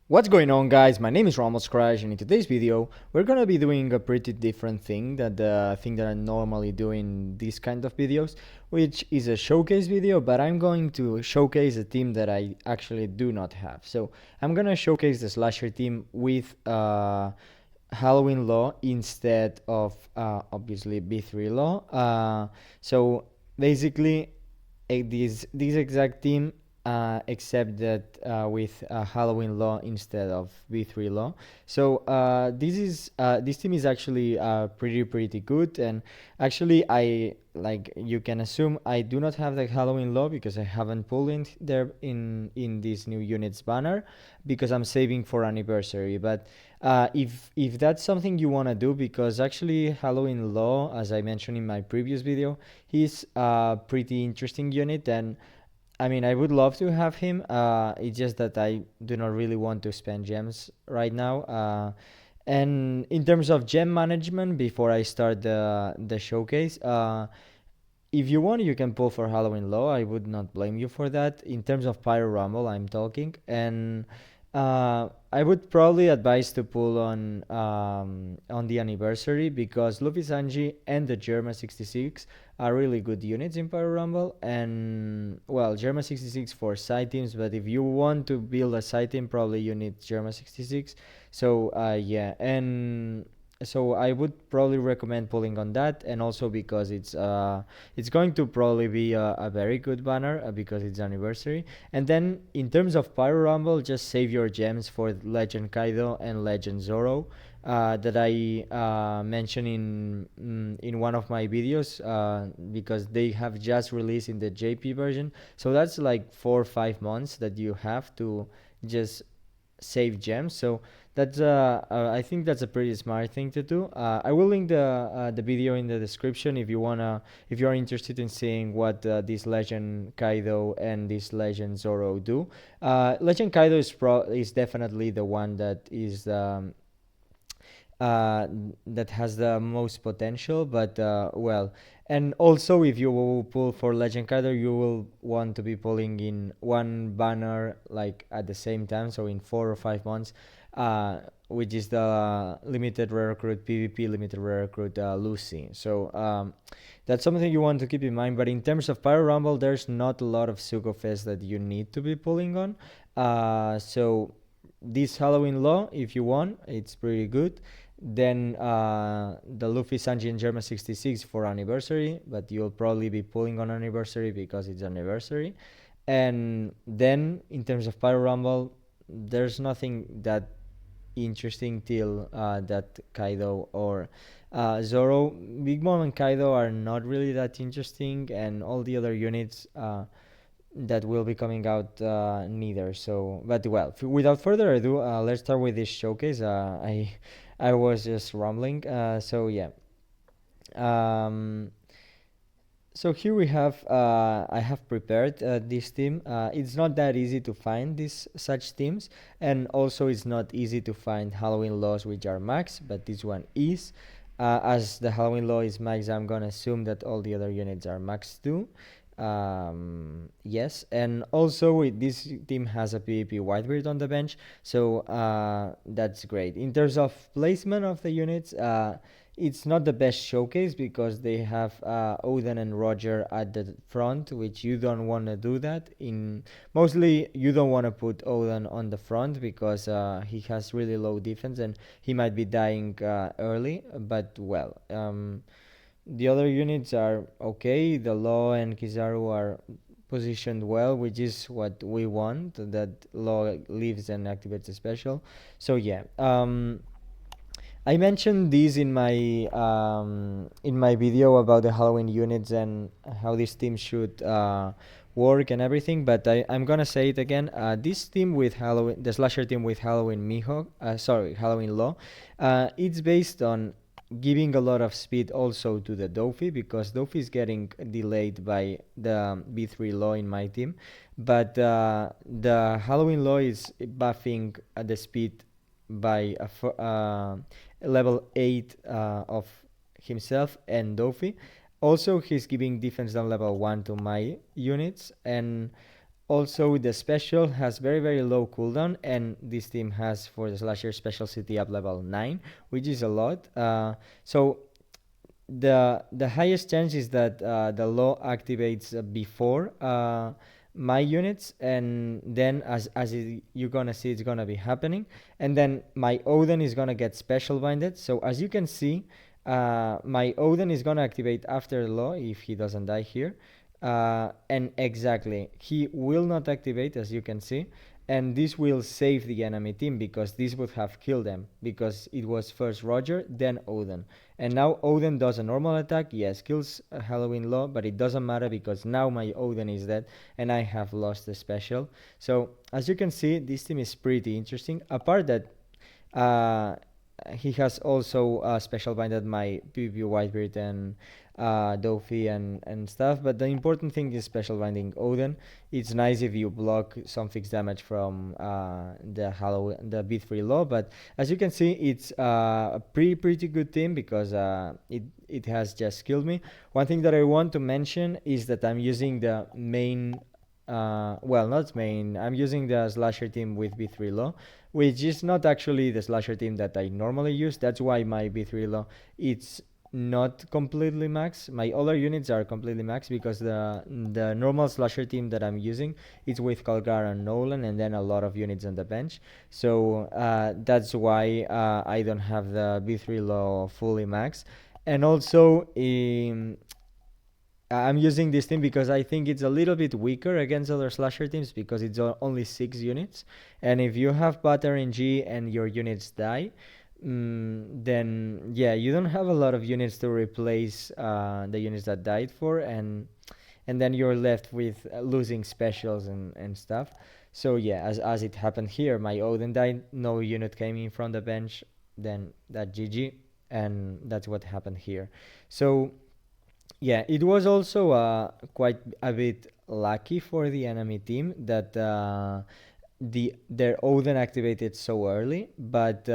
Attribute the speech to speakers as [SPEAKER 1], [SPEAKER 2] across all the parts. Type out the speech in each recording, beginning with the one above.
[SPEAKER 1] What's going on, guys? My name is Rumble Skrash, and in today's video we're gonna be doing a pretty different thing that the thing that I normally do in these kind of videos, which is a showcase video, but I'm going to showcase a team that I actually do not have. So I'm gonna showcase the slasher team with Halloween Law instead of obviously B3 Law. So basically this exact team, except that with Halloween Law instead of V3 Law. So this team is actually pretty good, and actually I like you can assume I do not have the Halloween Law because I haven't pulled in there in this new units banner because I'm saving for anniversary. But if that's something you want to do, because actually Halloween Law, as I mentioned in my previous video, he's a pretty interesting unit, and I mean, I would love to have him. It's just that I do not really want to spend gems right now. And in terms of gem management, before I start the showcase, if you want, you can pull for Halloween Low. I would not blame you for that. In terms of Pyro Rumble, I'm talking, and I would probably advise to pull on the anniversary, because Luffy Sanji and the Germa 66 are really good units in Pyro Rumble. And well, Germa 66 for side teams, but if you want to build a side team, probably you need Germa 66. So yeah, and so I would probably recommend pulling on that, and also because it's going to probably be a very good banner, because it's anniversary. And then in terms of Pyro Rumble, just save your gems for Legend Kaido and Legend Zoro, that I mentioned in one of my videos, because they have just released in the JP version. So that's like 4 or 5 months that you have to just save gems. So that's I think that's a pretty smart thing to do. I will link the video in the description if you are interested in seeing what this Legend Kaido and this Legend Zoro do. Legend Kaido is definitely the one uh, that has the most potential, but well, and also if you will pull for Legend Kaido, you will want to be pulling in one banner like at the same time, so in 4 or 5 months, which is the limited rare recruit PvP limited rare recruit Lucy. So that's something you want to keep in mind. But in terms of Pyro Rumble, there's not a lot of Sugo Fest that you need to be pulling on. So this Halloween Law, if you want, it's pretty good. Then the Luffy Sanji and Germa 66 for anniversary, but you'll probably be pulling on anniversary because it's anniversary. And then in terms of Pyro Rumble, there's nothing that interesting till that Kaido or Zoro. Big Mom and Kaido are not really that interesting, and all the other units that will be coming out neither. So, but well, without further ado, let's start with this showcase. I was just rambling. So yeah. Um, so here we have I have prepared this team. It's not that easy to find these such teams, and also it's not easy to find Halloween laws which are max, but this one is. As the Halloween law is max, I'm gonna assume that all the other units are max too. Yes, and also this team has a PvP Whitebeard on the bench, so that's great. In terms of placement of the units, it's not the best showcase because they have Odin and Roger at the front, which you don't want to do that. In mostly, you don't want to put Odin on the front because he has really low defense and he might be dying early. But well, the other units are okay. The Law and Kizaru are positioned well, which is what we want. That Law lives and activates a special. So yeah. I mentioned this in my video about the Halloween units and how this team should work and everything, but I'm gonna say it again. This team with Halloween, the slasher team with Halloween Halloween Law, it's based on giving a lot of speed also to the Dofi, because Dofi is getting delayed by the B3 Law in my team, but the Halloween Law is buffing the speed by level 8 of himself and Dofi. Also, he's giving defense down level 1 to my units, and Also, the special has very low cooldown, and this team has for the slasher special city up level 9, which is a lot. So the highest chance is that the law activates before my units, and then you're gonna see, it's gonna be happening, and then my Odin is gonna get special binded. So as you can see, my Odin is gonna activate after the law if he doesn't die here, and exactly, he will not activate, as you can see, and this will save the enemy team because this would have killed them, because it was first Roger, then Odin. And now Odin does a normal attack, yes, kills Halloween Law, but it doesn't matter because now my Odin is dead and I have lost the special. So as you can see, this team is pretty interesting. Apart that uh, he has also special binded my PvP Whitebeard and Dofi and stuff, but the important thing is special binding Odin. It's nice if you block some fixed damage from the B3 law, but as you can see, it's a pretty good team because it has just killed me. One thing that I want to mention is that I'm using the main well, not main, I'm using the slasher team with B3 law, which is not actually the slasher team that I normally use. That's why my B3 law, it's not completely max. My other units are completely max because the normal slasher team that I'm using is with Calgar and Nolan, and then a lot of units on the bench. So that's why I don't have the B3 law fully max. And also I'm using this team because I think it's a little bit weaker against other slasher teams because it's only 6 units. And if you have bad RNG and your units die, then yeah, you don't have a lot of units to replace the units that died for, and then you're left with losing specials and stuff. So yeah, as it happened here, my Odin died, no unit came in from the bench, then that GG, and that's what happened here. So yeah, it was also quite a bit lucky for the enemy team that their Odin activated so early, but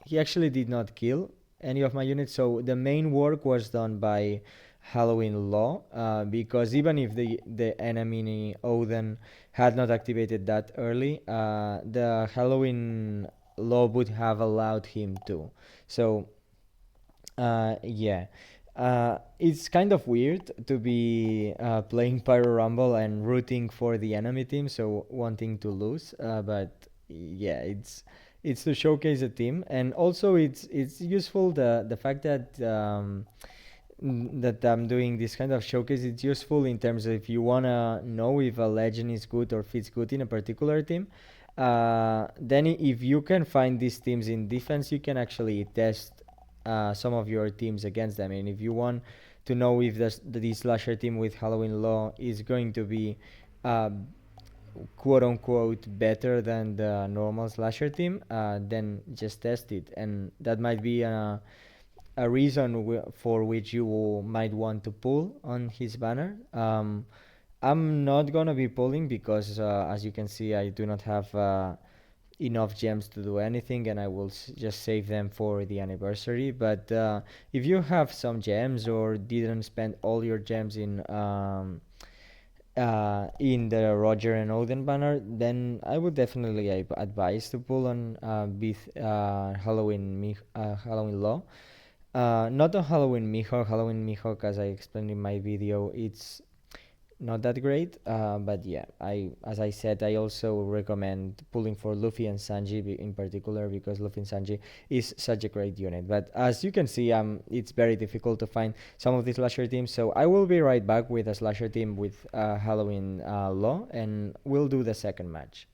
[SPEAKER 1] he actually did not kill any of my units. So the main work was done by Halloween Law, because even if the enemy Odin had not activated that early, the Halloween Law would have allowed him to. So yeah. It's kind of weird to be playing Pyro Rumble and rooting for the enemy team, so wanting to lose. But yeah, it's to showcase the team, and also it's useful the fact that that I'm doing this kind of showcase. It's useful in terms of if you wanna know if a legend is good or fits good in a particular team. Then if you can find these teams in defense, you can actually test some of your teams against them. And if you want to know if the slasher team with Halloween Law is going to be uh, quote unquote better than the normal slasher team, then just test it. And that might be a reason for which you might want to pull on his banner. I'm not gonna be pulling because, as you can see, I do not have enough gems to do anything, and I will just save them for the anniversary. But if you have some gems or didn't spend all your gems in the Roger and Odin banner, then I would definitely advise to pull on Halloween Law. Not on Halloween Mihawk. Halloween Mihawk, as I explained in my video, it's not that great. But yeah, as I said, I also recommend pulling for Luffy and Sanji in particular because Luffy and Sanji is such a great unit. But as you can see, it's very difficult to find some of these slasher teams. So I will be right back with a slasher team with Halloween Law, and we'll do the second match.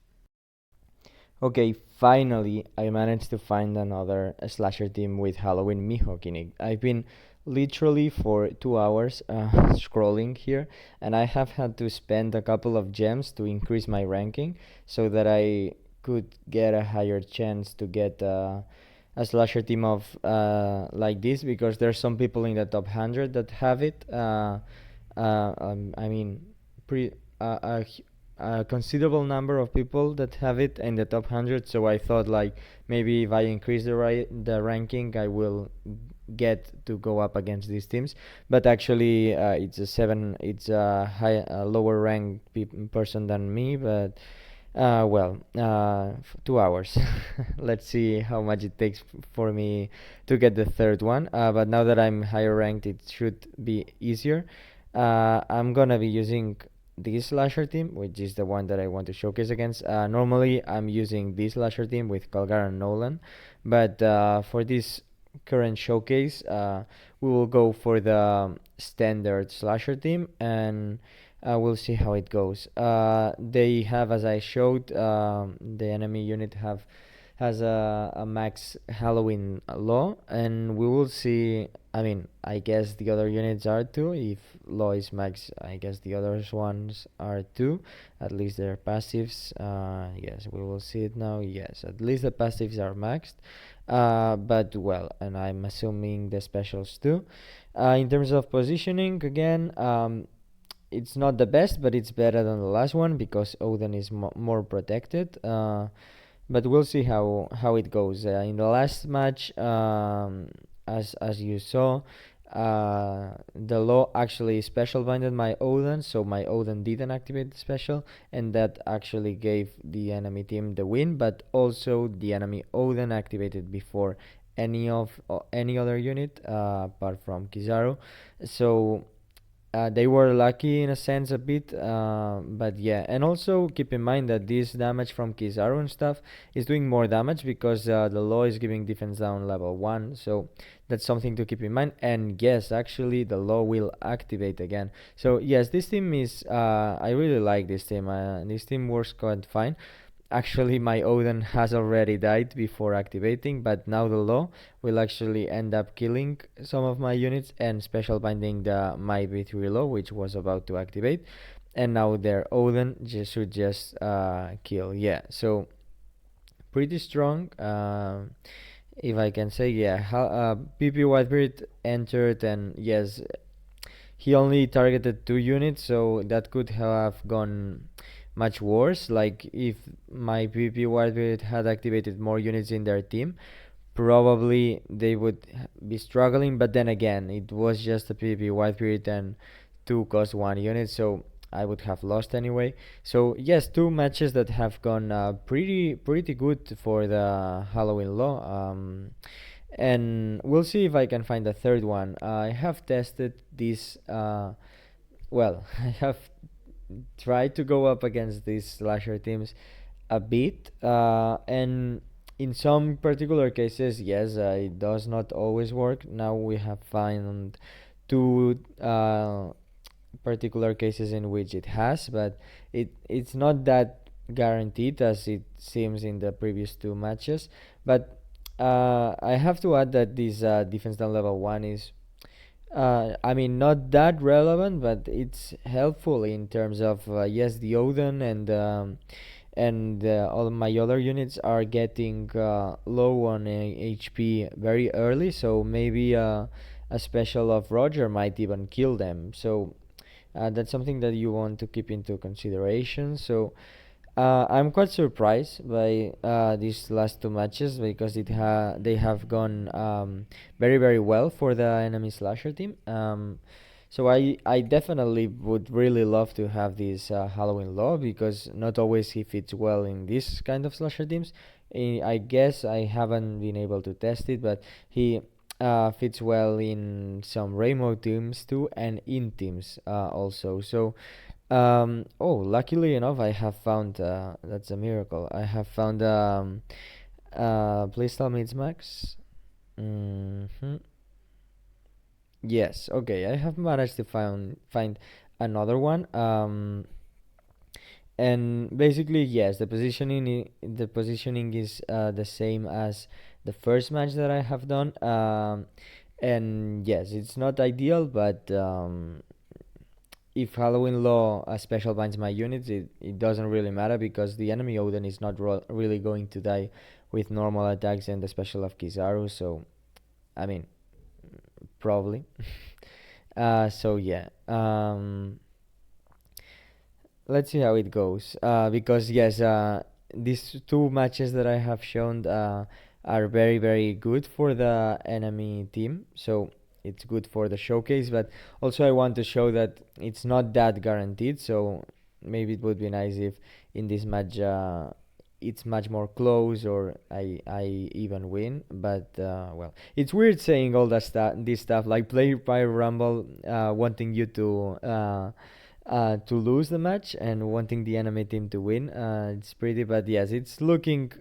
[SPEAKER 1] Okay, finally, I managed to find another slasher team with Halloween Mihawk in it. I've been literally for 2 hours scrolling here, and I have had to spend a couple of gems to increase my ranking so that I could get a higher chance to get a slasher team of like this, because there's some people in the top 100 that have it. I mean, pre a considerable number of people that have it in the top 100. So I thought like maybe if I increase the ranking, I will get to go up against these teams. But actually, it's a lower ranked person than me, but 2 hours. Let's see how much it takes for me to get the third one. But now that I'm higher ranked, it should be easier. I'm gonna be using this slasher team, which is the one that I want to showcase against. Normally, I'm using this slasher team with Calgar and Nolan, but for this current showcase, we will go for the standard slasher team, and we'll see how it goes. They have, as I showed, the enemy unit has a max Halloween law, and we will see. I mean, I guess the other units are too. If law is max, I guess the other ones are too. At least their passives. Yes, we will see it now. Yes, at least the passives are maxed. But well, and I'm assuming the specials too. In terms of positioning, again, it's not the best, but it's better than the last one because Odin is more protected. But we'll see how it goes. In the last match, as you saw, the law actually special binded my Odin, so my Odin didn't activate the special, and that actually gave the enemy team the win. But also the enemy Odin activated before any other unit apart from Kizaru, so they were lucky in a sense a bit, but yeah. And also keep in mind that this damage from Kizaru and stuff is doing more damage because the law is giving defense down level 1, so that's something to keep in mind. And yes, actually the law will activate again. So yes, this team is, I really like this team. This team works quite fine. Actually, my Odin has already died before activating, but now the law will actually end up killing some of my units and special binding my V3 law, which was about to activate, and now their Odin should just kill. Yeah, so pretty strong. If I can say, yeah, PP Whitebeard entered, and yes, he only targeted 2 units, so that could have gone much worse. Like if my PvP Whitebeard had activated more units in their team, probably they would be struggling. But then again, it was just a PvP Whitebeard and 2 cost 1 unit, so I would have lost anyway. So yes, 2 matches that have gone pretty good for the Halloween law. And we'll see if I can find a third one. I have tested this. Well, I have tried to go up against these slasher teams a bit, and in some particular cases, yes, it does not always work. Now we have found 2 particular cases in which it has, but it's not that guaranteed as it seems in the previous 2 matches. But I have to add that this defense down level 1 is, I mean, not that relevant, but it's helpful in terms of yes, the Odin and all my other units are getting low on HP very early, so maybe a special of Roger might even kill them. So that's something that you want to keep into consideration. So I'm quite surprised by these last 2 matches because they have gone very well for the enemy slasher team. So I definitely would really love to have this Halloween law because not always he fits well in this kind of slasher teams. I guess I haven't been able to test it, but he fits well in some Rainbow teams too and in teams also. So oh, luckily enough, I have found, that's a miracle. I have found, please tell me it's max. Yes, okay, I have managed to find another one. And basically, yes, the positioning is the same as the first match that I have done. And yes, it's not ideal, but if Halloween Law special binds my units, it doesn't really matter because the enemy Odin is not really going to die with normal attacks and the special of Kizaru, so I mean, probably. So yeah, let's see how it goes. Because yes, these 2 matches that I have shown, are very good for the enemy team, so it's good for the showcase. But also I want to show that it's not that guaranteed, so maybe it would be nice if in this match it's much more close, or I even win. But well, it's weird saying all that this stuff, like play by Rumble wanting you to lose the match and wanting the enemy team to win. It's pretty, but yes, it's looking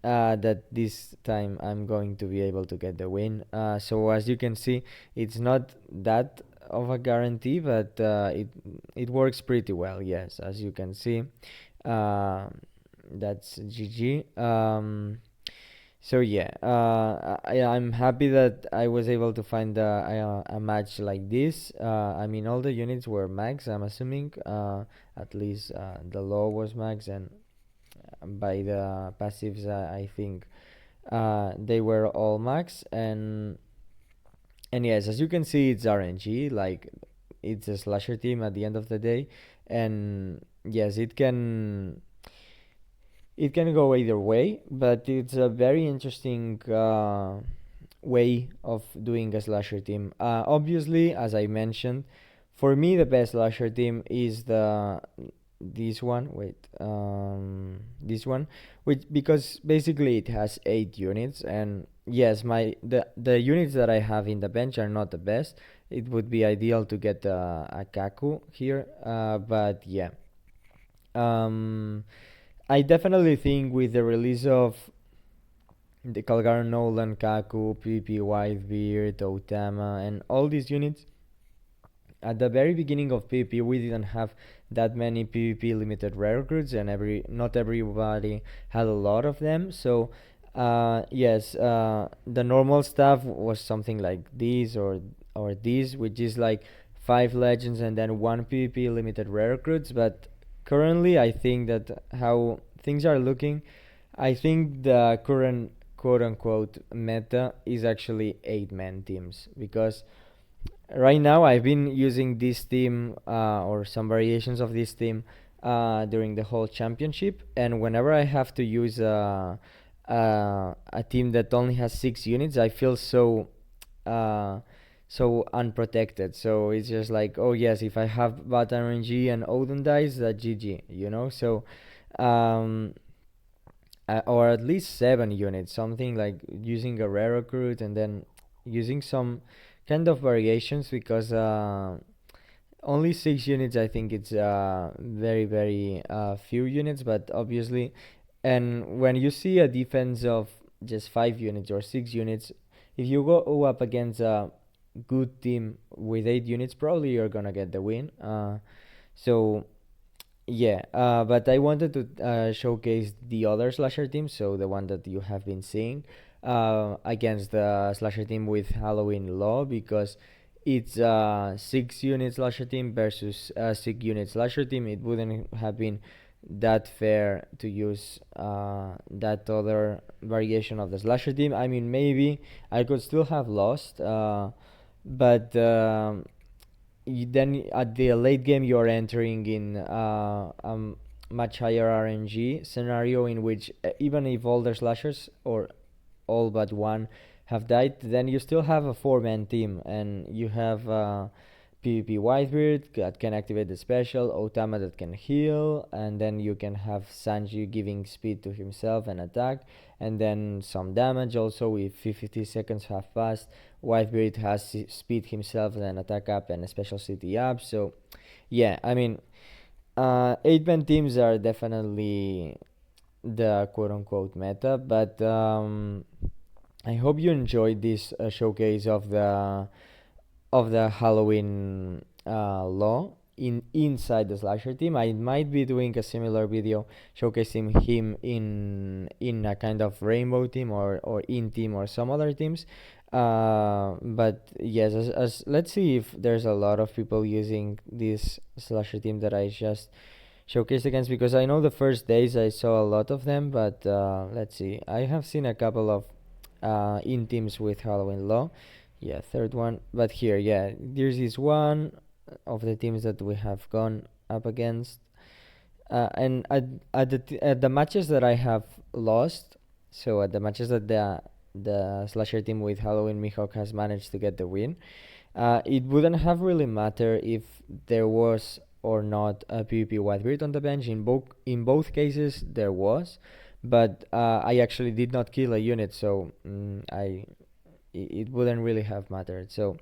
[SPEAKER 1] that this time I'm going to be able to get the win. So as you can see, it's not that of a guarantee, but it works pretty well. Yes, as you can see, uh, that's GG. So yeah, I'm happy that I was able to find a match like this. I mean, all the units were max, I'm assuming. At least the low was max, and by the passives, I think they were all max. And yes, as you can see, it's RNG. Like, it's a slasher team at the end of the day, and yes, it can go either way, but it's a very interesting way of doing a slasher team. Obviously, as I mentioned, for me the best slasher team is this one. This one, which, because basically it has 8 units, and yes, the units that I have in the bench are not the best. It would be ideal to get a Kaku here, but yeah. Um, I definitely think with the release of the Calgar Nolan, Kaku, PP, Whitebeard, Otama, and all these units, at the very beginning of PvP, we didn't have that many PvP limited rare recruits, and not everybody had a lot of them. So, yes, the normal stuff was something like this or this, which is like 5 legends and then one PvP limited rare recruits. But currently, I think that how things are looking, I think the current quote unquote meta is actually 8-man teams, because right now I've been using this team or some variations of this team during the whole championship, and whenever I have to use a team that only has 6 units, I feel uh, so unprotected. So it's just like, oh yes, if I have bad RNG and Odin dies, that GG, So um, or at least 7 units, something like using a rare recruit and then using some kind of variations, because only 6 units, I think it's very few units. But obviously, and when you see a defense of just 5 units or 6 units, if you go up against a good team with 8 units, probably you're gonna get the win. So yeah, but I wanted to showcase the other slasher team, so the one that you have been seeing against the slasher team with Halloween Law, because it's a 6 unit slasher team versus a 6 unit slasher team. It wouldn't have been that fair to use that other variation of the slasher team. I mean, maybe I could still have lost, but then at the late game you're entering in much higher RNG scenario, in which even if all the slashers or all but one have died, then you still have a 4-man team, and you have PvP Whitebeard that can activate the special, Otama that can heal, and then you can have Sanji giving speed to himself and attack, and then some damage also. If 50 seconds have passed, Whitebeard has speed himself and an attack up and a special city up. So yeah, I mean, 8-man teams are definitely the quote unquote meta, but I hope you enjoyed this showcase of the Halloween law inside the slasher team. I might be doing a similar video showcasing him in a kind of rainbow team or in team or some other teams. But yes, as let's see if there's a lot of people using this slasher team that I just showcased against, because I know the first days I saw a lot of them, but let's see. I have seen a couple of in teams with Halloween Law. Yeah, third one. But here, yeah, there's this one of the teams that we have gone up against. And at the matches that I have lost, So at the matches that the slasher team with Halloween Mihawk has managed to get the win, it wouldn't have really mattered if there was or not a PvP Whitebeard on the bench. In both cases there was, but I actually did not kill a unit, so it wouldn't really have mattered. So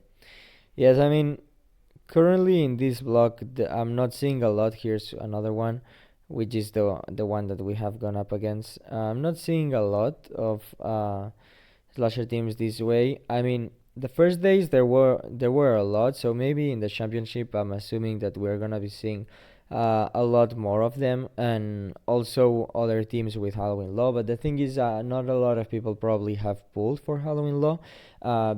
[SPEAKER 1] yes, I mean, currently in this block, I'm not seeing a lot. Here's another one, which is the one that we have gone up against. I'm not seeing a lot of slasher teams this way. I mean, the first days there were a lot, so maybe in the championship I'm assuming that we're gonna be seeing a lot more of them, and also other teams with Halloween Law. But the thing is, not a lot of people probably have pulled for Halloween Law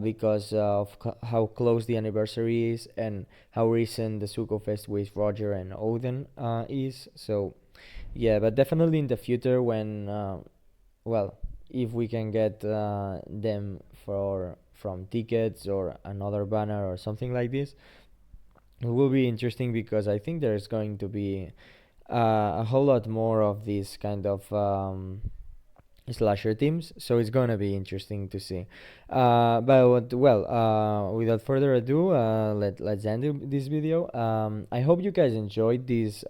[SPEAKER 1] because of how close the anniversary is and how recent the Suko Fest with Roger and Odin is. So yeah, but definitely in the future when well, if we can get them from tickets or another banner or something like this, it will be interesting because I think there's going to be a whole lot more of these kind of slasher teams, so it's gonna be interesting to see. Without further ado, let's end this video. I hope you guys enjoyed this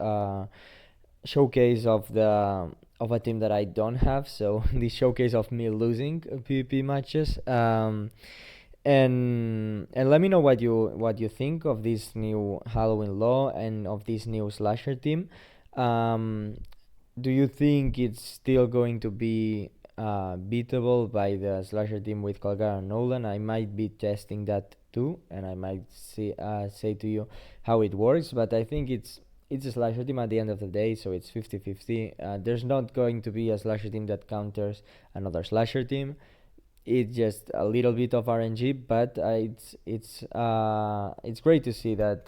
[SPEAKER 1] showcase of a team that I don't have. So this showcase of me losing PvP matches. And let me know what you think of this new Halloween Law and of this new slasher team. Um, do you think it's still going to be beatable by the slasher team with Colgar and Nolan? I might be testing that too, and I might say to you how it works. But I think it's a slasher team at the end of the day, so it's 50-50. There's not going to be a slasher team that counters another slasher team. It's just a little bit of RNG, but it's great to see that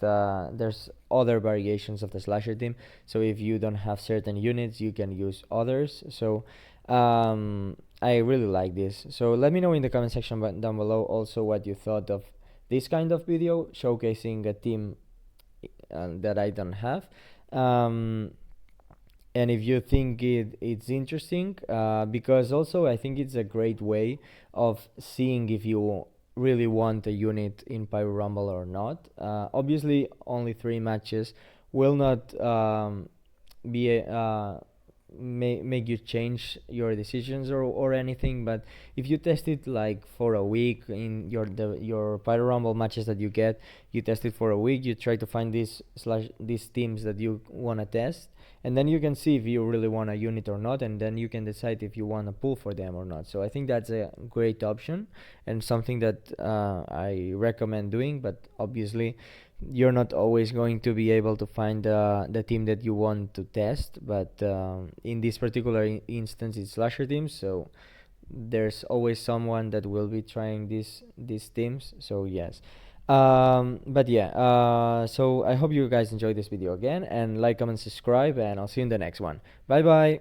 [SPEAKER 1] there's other variations of the slasher team. So if you don't have certain units, you can use others. So I really like this. So let me know in the comment section down below also what you thought of this kind of video showcasing a team that I don't have. And if you think it's interesting, because also I think it's a great way of seeing if you really want a unit in Pyro Rumble or not. Obviously, only 3 matches will not be make you change your decisions or anything, but if you test it like for a week in your Pyro Rumble matches that you get, you test it for a week, you try to find these teams that you want to test, and then you can see if you really want a unit or not, and then you can decide if you want to pull for them or not. So I think that's a great option and something that I recommend doing, but obviously you're not always going to be able to find the team that you want to test. But in this particular instance, it's slasher teams, so there's always someone that will be trying these teams. So yes. But yeah, so I hope you guys enjoyed this video again, and like, comment, subscribe, and I'll see you in the next one. Bye bye.